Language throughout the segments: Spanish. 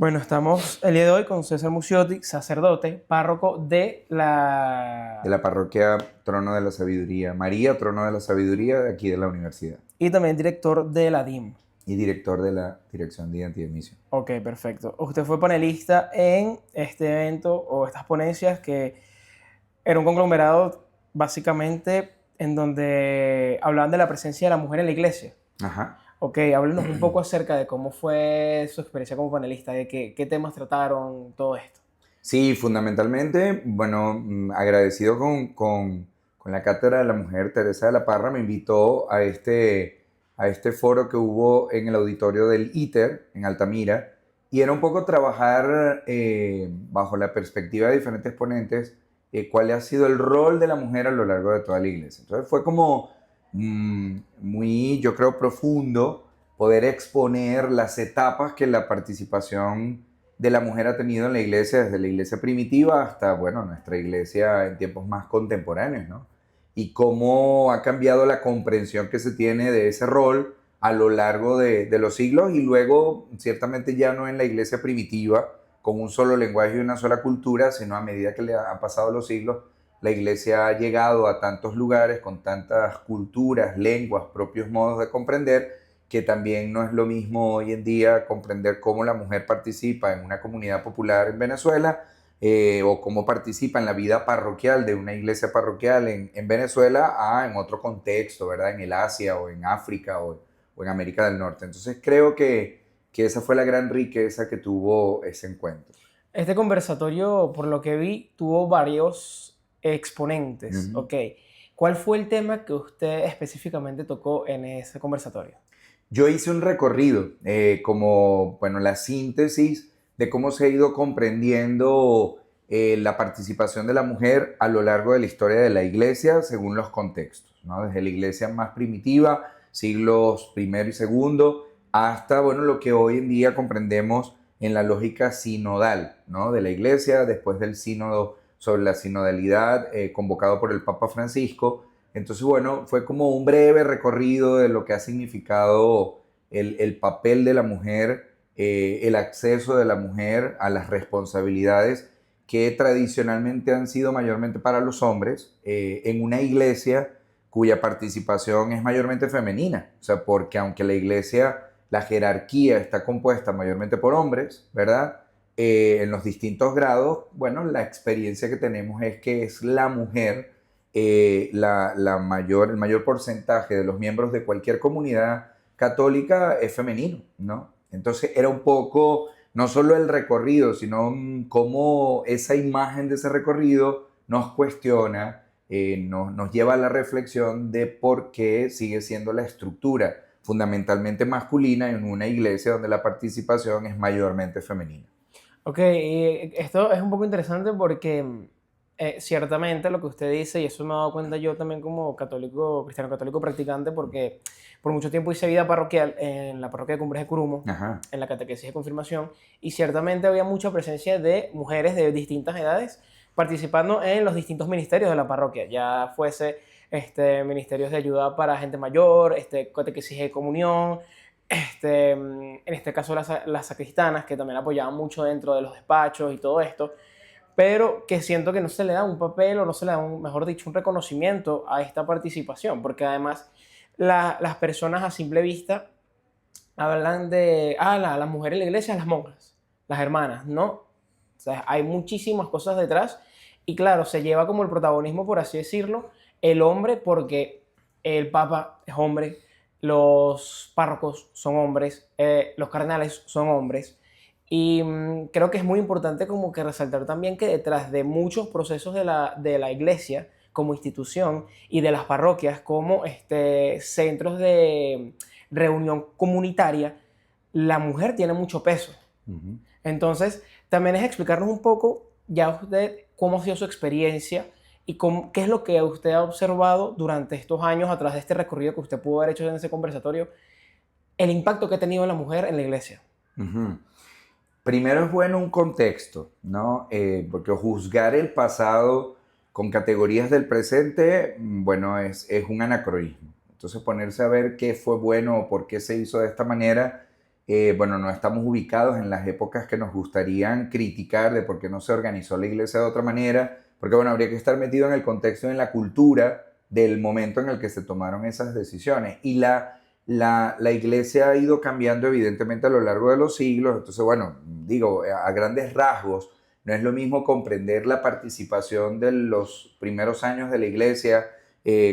Bueno, estamos el día de hoy con César Muciotti, sacerdote, párroco De la parroquia Trono de la Sabiduría, María Trono de la Sabiduría, de aquí de la universidad, y también director de la DIM. y director de la Dirección de Identidad y Misión. Ok, perfecto. Usted fue panelista en este evento o estas ponencias que era un conglomerado básicamente en donde hablaban de la presencia de la mujer en la iglesia. Ajá. Ok, háblenos un poco acerca de cómo fue su experiencia como panelista, de qué temas trataron, todo esto. Sí, fundamentalmente, bueno, agradecido con la Cátedra de la Mujer, Teresa de la Parra me invitó a este foro que hubo en el auditorio del ITER, en Altamira, y era un poco trabajar bajo la perspectiva de diferentes ponentes, cuál ha sido el rol de la mujer a lo largo de toda la iglesia. Entonces fue como muy, yo creo, profundo poder exponer las etapas que la participación de la mujer ha tenido en la iglesia, desde la iglesia primitiva hasta, bueno, nuestra iglesia en tiempos más contemporáneos, ¿no? Y cómo ha cambiado la comprensión que se tiene de ese rol a lo largo de los siglos y luego, ciertamente ya no en la iglesia primitiva, con un solo lenguaje y una sola cultura, sino a medida que le han pasado los siglos, la iglesia ha llegado a tantos lugares con tantas culturas, lenguas, propios modos de comprender, que también no es lo mismo hoy en día comprender cómo la mujer participa en una comunidad popular en Venezuela o cómo participa en la vida parroquial de una iglesia parroquial en Venezuela en otro contexto, ¿verdad? En el Asia o en África o en América del Norte. Entonces creo que esa fue la gran riqueza que tuvo ese encuentro. Este conversatorio, por lo que vi, tuvo varios exponentes. Ujú. Ok. ¿Cuál fue el tema que usted específicamente tocó en ese conversatorio? Yo hice un recorrido, como, bueno, la síntesis de cómo se ha ido comprendiendo la participación de la mujer a lo largo de la historia de la iglesia según los contextos, ¿no? Desde la iglesia más primitiva, siglos primero y segundo, hasta, bueno, lo que hoy en día comprendemos en la lógica sinodal, ¿no? De la iglesia, después del sínodo sobre la sinodalidad convocado por el Papa Francisco. Entonces, bueno, fue como un breve recorrido de lo que ha significado el papel de la mujer, el acceso de la mujer a las responsabilidades que tradicionalmente han sido mayormente para los hombres en una iglesia cuya participación es mayormente femenina. O sea, porque aunque la iglesia, la jerarquía está compuesta mayormente por hombres, ¿verdad? En los distintos grados, bueno, la experiencia que tenemos es que es la mujer el mayor porcentaje de los miembros de cualquier comunidad católica es femenino, ¿no? Entonces era un poco, no solo el recorrido, sino cómo esa imagen de ese recorrido nos cuestiona, nos lleva a la reflexión de por qué sigue siendo la estructura fundamentalmente masculina en una iglesia donde la participación es mayormente femenina. Ok, y esto es un poco interesante porque ciertamente lo que usted dice, y eso me he dado cuenta yo también como católico, cristiano católico practicante, porque por mucho tiempo hice vida parroquial en la parroquia de Cumbres de Curumo, Ajá. en la catequesis de confirmación, y ciertamente había mucha presencia de mujeres de distintas edades participando en los distintos ministerios de la parroquia, ya fuese ministerios de ayuda para gente mayor, catequesis de comunión, en este caso las sacristanas, que también apoyaban mucho dentro de los despachos y todo esto, pero que siento que no se le da un papel o no se le da, mejor dicho, un reconocimiento a esta participación, porque además las personas a simple vista hablan de, las mujeres en la iglesia, las monjas, las hermanas, ¿no? O sea, hay muchísimas cosas detrás y claro, se lleva como el protagonismo, por así decirlo, el hombre porque el papa es hombre, los párrocos son hombres, los cardenales son hombres y creo que es muy importante como que resaltar también que detrás de muchos procesos de la iglesia como institución y de las parroquias como centros de reunión comunitaria, la mujer tiene mucho peso. Uh-huh. Entonces, también es explicarnos un poco ya usted cómo ha sido su experiencia y qué es lo que usted ha observado durante estos años a través de este recorrido que usted pudo haber hecho en ese conversatorio, el impacto que ha tenido la mujer en la iglesia. Uh-huh. Primero es bueno un contexto, ¿no? Porque juzgar el pasado con categorías del presente, bueno, es un anacronismo. Entonces ponerse a ver qué fue bueno o por qué se hizo de esta manera bueno, no estamos ubicados en las épocas que nos gustarían criticar de por qué no se organizó la iglesia de otra manera, porque bueno, habría que estar metido en el contexto y en la cultura del momento en el que se tomaron esas decisiones. Y la iglesia ha ido cambiando evidentemente a lo largo de los siglos, entonces bueno, digo, a grandes rasgos, no es lo mismo comprender la participación de los primeros años de la iglesia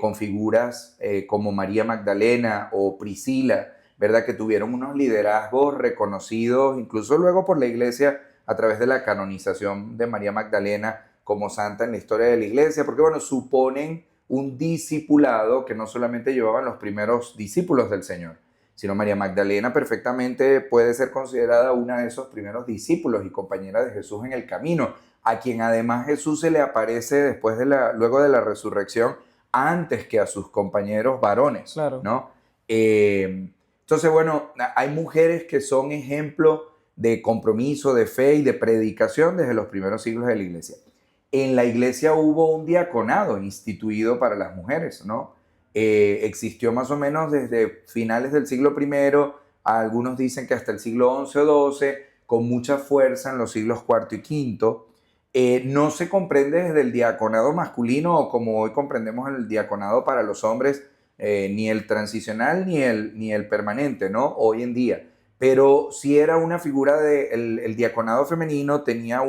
con figuras como María Magdalena o Priscila, ¿verdad? Que tuvieron unos liderazgos reconocidos, incluso luego por la iglesia, a través de la canonización de María Magdalena como santa en la historia de la iglesia, porque bueno, suponen un discipulado que no solamente llevaban los primeros discípulos del Señor, sino María Magdalena perfectamente puede ser considerada una de esos primeros discípulos y compañera de Jesús en el camino, a quien además Jesús se le aparece luego de la resurrección antes que a sus compañeros varones, Claro. ¿no? Entonces, bueno, hay mujeres que son ejemplo de compromiso, de fe y de predicación desde los primeros siglos de la iglesia. En la iglesia hubo un diaconado instituido para las mujeres, ¿no? Existió más o menos desde finales del siglo I, algunos dicen que hasta el siglo XI o XII, con mucha fuerza en los siglos IV y V. No se comprende desde el diaconado masculino o como hoy comprendemos el diaconado para los hombres, ni el transicional ni el permanente, ¿no? Hoy en día. Pero sí era una figura el diaconado femenino tenía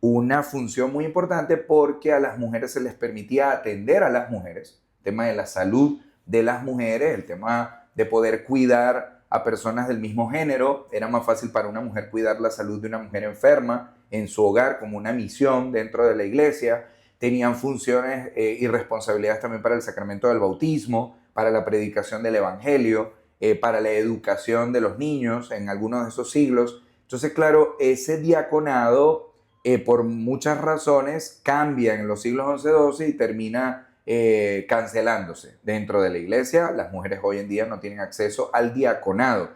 una función muy importante porque a las mujeres se les permitía atender a las mujeres, el tema de la salud de las mujeres, el tema de poder cuidar a personas del mismo género. Era más fácil para una mujer cuidar la salud de una mujer enferma en su hogar como una misión dentro de la iglesia. Tenían funciones y responsabilidades también para el sacramento del bautismo, para la predicación del evangelio, para la educación de los niños en algunos de esos siglos. Entonces, claro, ese diaconado, por muchas razones, cambia en los siglos XI-XII y termina cancelándose dentro de la iglesia. Las mujeres hoy en día no tienen acceso al diaconado.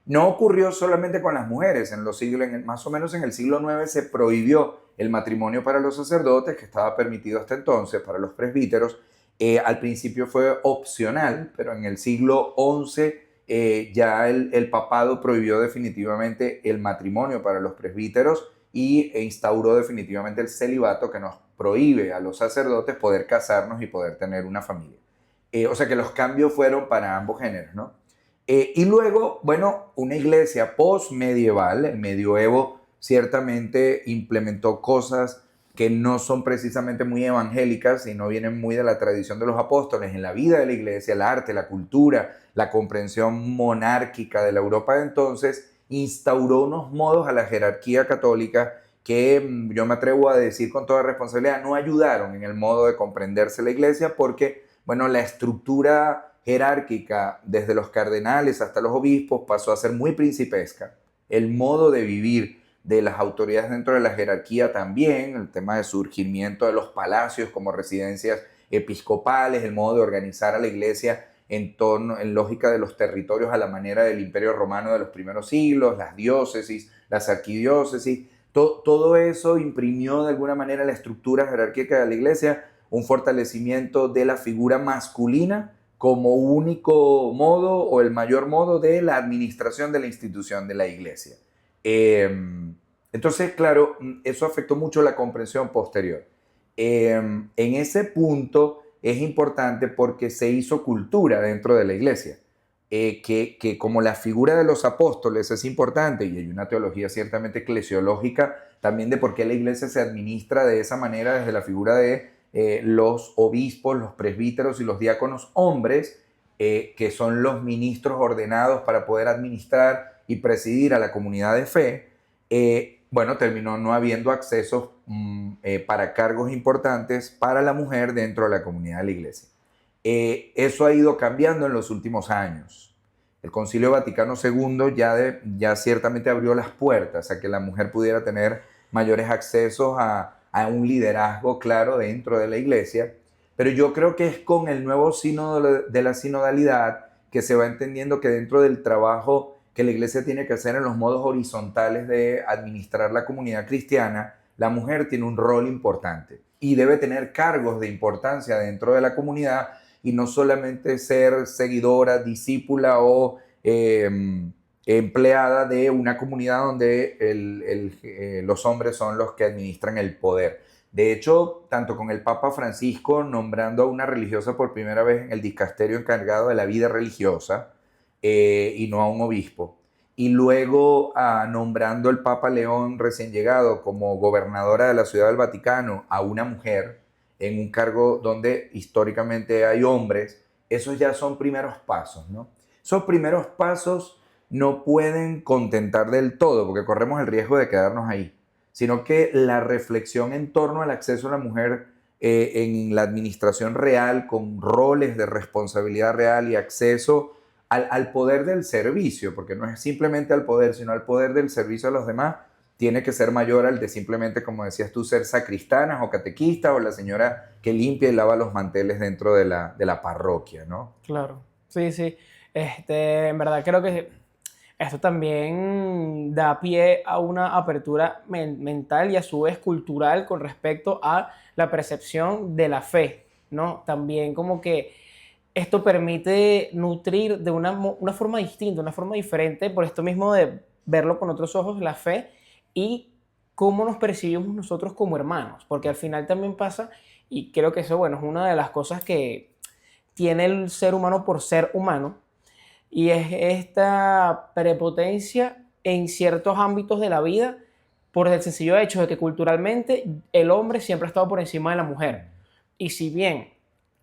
No ocurrió solamente con las mujeres. En los siglos, más o menos en el siglo IX se prohibió el matrimonio para los sacerdotes, que estaba permitido hasta entonces para los presbíteros. Al principio fue opcional, pero en el siglo XI ya el papado prohibió definitivamente el matrimonio para los presbíteros e instauró definitivamente el celibato, que nos prohíbe a los sacerdotes poder casarnos y poder tener una familia. O sea que los cambios fueron para ambos géneros, ¿no? Y luego, bueno, una iglesia post-medieval, el medioevo ciertamente implementó cosas que no son precisamente muy evangélicas, sino vienen muy de la tradición de los apóstoles en la vida de la iglesia, el arte, la cultura, la comprensión monárquica de la Europa de entonces, instauró unos modos a la jerarquía católica que yo me atrevo a decir con toda responsabilidad no ayudaron en el modo de comprenderse la iglesia porque, bueno, la estructura jerárquica desde los cardenales hasta los obispos pasó a ser muy principesca. El modo de vivir de las autoridades dentro de la jerarquía también, el tema de surgimiento de los palacios como residencias episcopales, el modo de organizar a la iglesia en lógica de los territorios a la manera del Imperio Romano de los primeros siglos, las diócesis, las arquidiócesis, todo eso imprimió de alguna manera la estructura jerárquica de la iglesia, un fortalecimiento de la figura masculina como único modo o el mayor modo de la administración de la institución de la iglesia. Entonces, claro, eso afectó mucho la comprensión posterior. En ese punto es importante porque se hizo cultura dentro de la iglesia, que como la figura de los apóstoles es importante y hay una teología ciertamente eclesiológica también de por qué la iglesia se administra de esa manera desde la figura de los obispos, los presbíteros y los diáconos hombres, que son los ministros ordenados para poder administrar y presidir a la comunidad de fe. Bueno, terminó no habiendo accesos para cargos importantes para la mujer dentro de la comunidad de la iglesia. Eso ha ido cambiando en los últimos años. El Concilio Vaticano II ya ciertamente abrió las puertas a que la mujer pudiera tener mayores accesos a un liderazgo claro dentro de la iglesia, pero yo creo que es con el nuevo sínodo de la sinodalidad que se va entendiendo que dentro del trabajo que la iglesia tiene que hacer en los modos horizontales de administrar la comunidad cristiana, la mujer tiene un rol importante y debe tener cargos de importancia dentro de la comunidad y no solamente ser seguidora, discípula o empleada de una comunidad donde los hombres son los que administran el poder. De hecho, tanto con el Papa Francisco nombrando a una religiosa por primera vez en el dicasterio encargado de la vida religiosa, y no a un obispo, y luego nombrando el Papa León recién llegado como gobernadora de la Ciudad del Vaticano a una mujer en un cargo donde históricamente hay hombres, esos ya son primeros pasos, ¿no? Esos primeros pasos no pueden contentar del todo, porque corremos el riesgo de quedarnos ahí, sino que la reflexión en torno al acceso a la mujer en la administración real, con roles de responsabilidad real y acceso al poder del servicio, porque no es simplemente al poder, sino al poder del servicio a los demás, tiene que ser mayor al de simplemente, como decías tú, ser sacristanas o catequistas o la señora que limpia y lava los manteles dentro de la parroquia, ¿no? Claro, sí, sí. En verdad creo que esto también da pie a una apertura mental y a su vez cultural con respecto a la percepción de la fe, ¿no? También como que esto permite nutrir de una forma distinta, una forma diferente, por esto mismo de verlo con otros ojos, la fe y cómo nos percibimos nosotros como hermanos, porque al final también pasa, y creo que eso, bueno, es una de las cosas que tiene el ser humano por ser humano, y es esta prepotencia en ciertos ámbitos de la vida por el sencillo hecho de que culturalmente el hombre siempre ha estado por encima de la mujer. Y si bien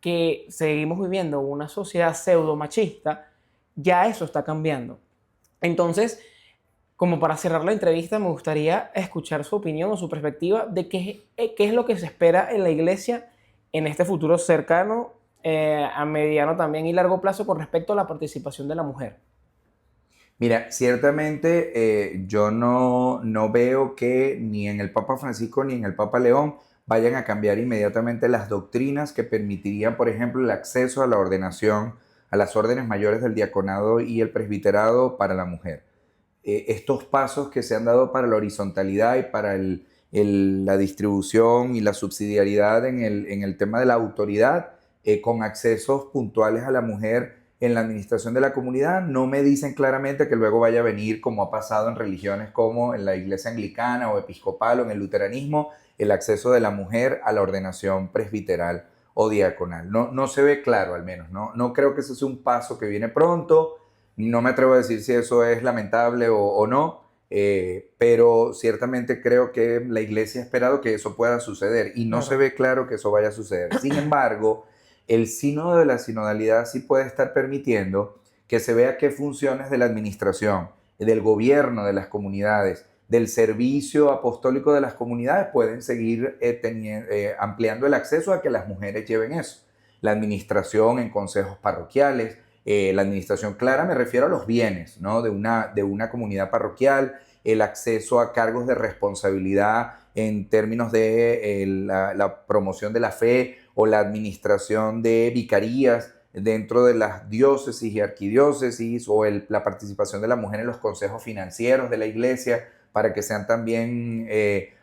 que seguimos viviendo una sociedad pseudo machista, ya eso está cambiando. Entonces, como para cerrar la entrevista, me gustaría escuchar su opinión o su perspectiva de qué es lo que se espera en la iglesia en este futuro cercano, a mediano también y largo plazo con respecto a la participación de la mujer. Mira, ciertamente yo no veo que ni en el Papa Francisco ni en el Papa León vayan a cambiar inmediatamente las doctrinas que permitirían, por ejemplo, el acceso a la ordenación, a las órdenes mayores del diaconado y el presbiterado para la mujer. Estos pasos que se han dado para la horizontalidad y para la distribución y la subsidiariedad en el tema de la autoridad, con accesos puntuales a la mujer en la administración de la comunidad, no me dicen claramente que luego vaya a venir, como ha pasado en religiones como en la iglesia anglicana o episcopal o en el luteranismo, el acceso de la mujer a la ordenación presbiteral o diaconal. No se ve claro, al menos. No creo que ese sea un paso que viene pronto. No me atrevo a decir si eso es lamentable o no, pero ciertamente creo que la iglesia ha esperado que eso pueda suceder y no se Claro. ve claro que eso vaya a suceder. Sin embargo, el sínodo de la sinodalidad sí puede estar permitiendo que se vea qué funciones de la administración, del gobierno de las comunidades, del servicio apostólico de las comunidades pueden seguir ampliando el acceso a que las mujeres lleven eso. La administración en consejos parroquiales, la administración clara me refiero a los bienes, ¿no? de una comunidad parroquial, el acceso a cargos de responsabilidad en términos de la promoción de la fe o la administración de vicarías dentro de las diócesis y arquidiócesis o la participación de la mujer en los consejos financieros de la iglesia para que sean también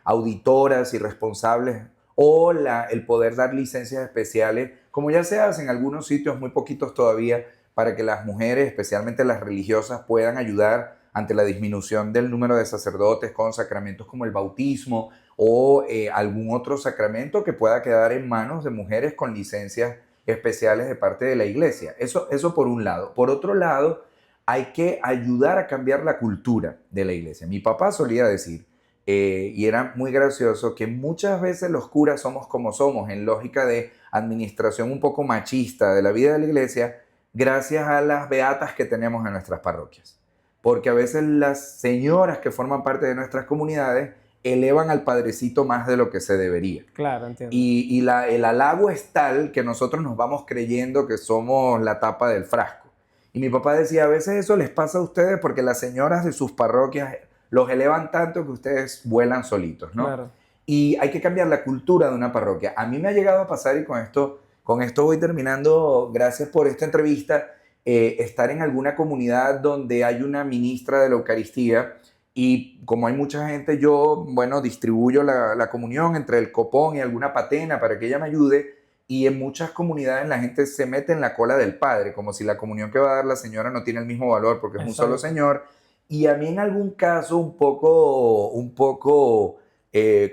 auditoras y responsables o el poder dar licencias especiales, como ya se hace en algunos sitios, muy poquitos todavía, para que las mujeres, especialmente las religiosas, puedan ayudar ante la disminución del número de sacerdotes con sacramentos como el bautismo o algún otro sacramento que pueda quedar en manos de mujeres con licencias especiales de parte de la iglesia. Eso por un lado. Por otro lado, hay que ayudar a cambiar la cultura de la iglesia. Mi papá solía decir, y era muy gracioso, que muchas veces los curas somos como somos, en lógica de administración un poco machista de la vida de la iglesia, gracias a las beatas que tenemos en nuestras parroquias. Porque a veces las señoras que forman parte de nuestras comunidades elevan al padrecito más de lo que se debería. Claro, entiendo. Y el halago es tal que nosotros nos vamos creyendo que somos la tapa del frasco. Y mi papá decía, a veces eso les pasa a ustedes porque las señoras de sus parroquias los elevan tanto que ustedes vuelan solitos, ¿no? Claro. Y hay que cambiar la cultura de una parroquia. A mí me ha llegado a pasar, y con esto voy terminando, gracias por esta entrevista, estar en alguna comunidad donde hay una ministra de la Eucaristía y como hay mucha gente, yo, bueno, distribuyo la comunión entre el copón y alguna patena para que ella me ayude. Y en muchas comunidades la gente se mete en la cola del padre, como si la comunión que va a dar la señora no tiene el mismo valor porque es un solo Exacto. señor. Y a mí en algún caso un poco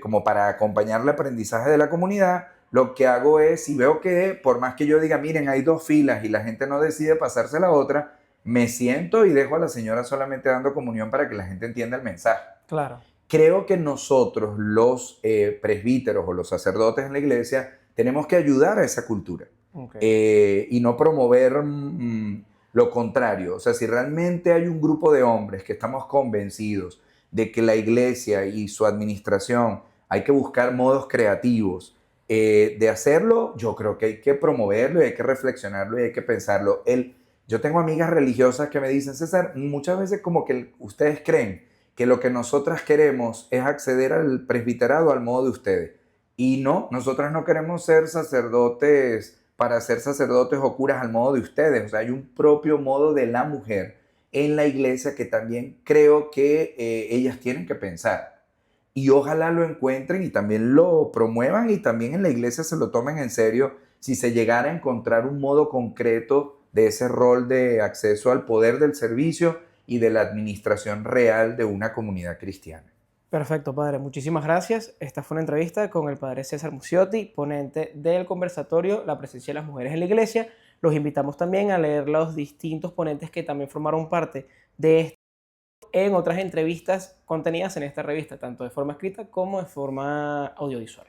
como para acompañar el aprendizaje de la comunidad, lo que hago es, si veo que por más que yo diga, miren, hay dos filas y la gente no decide pasarse a la otra, me siento y dejo a la señora solamente dando comunión para que la gente entienda el mensaje. Claro. Creo que nosotros, los presbíteros o los sacerdotes en la iglesia, tenemos que ayudar a esa cultura Ok. y no promover lo contrario. O sea, si realmente hay un grupo de hombres que estamos convencidos de que la iglesia y su administración hay que buscar modos creativos de hacerlo, yo creo que hay que promoverlo y hay que reflexionarlo y hay que pensarlo. Yo tengo amigas religiosas que me dicen, César, muchas veces como que ustedes creen que lo que nosotras queremos es acceder al presbiterado al modo de ustedes. Y no, nosotras no queremos ser sacerdotes para ser sacerdotes o curas al modo de ustedes. O sea, hay un propio modo de la mujer en la iglesia que también creo que ellas tienen que pensar. Y ojalá lo encuentren y también lo promuevan y también en la iglesia se lo tomen en serio si se llegara a encontrar un modo concreto de ese rol de acceso al poder del servicio y de la administración real de una comunidad cristiana. Perfecto, padre. Muchísimas gracias. Esta fue una entrevista con el padre César Muciotti, ponente del conversatorio La presencia de las mujeres en la iglesia. Los invitamos también a leer los distintos ponentes que también formaron parte de esto en otras entrevistas contenidas en esta revista, tanto de forma escrita como de forma audiovisual.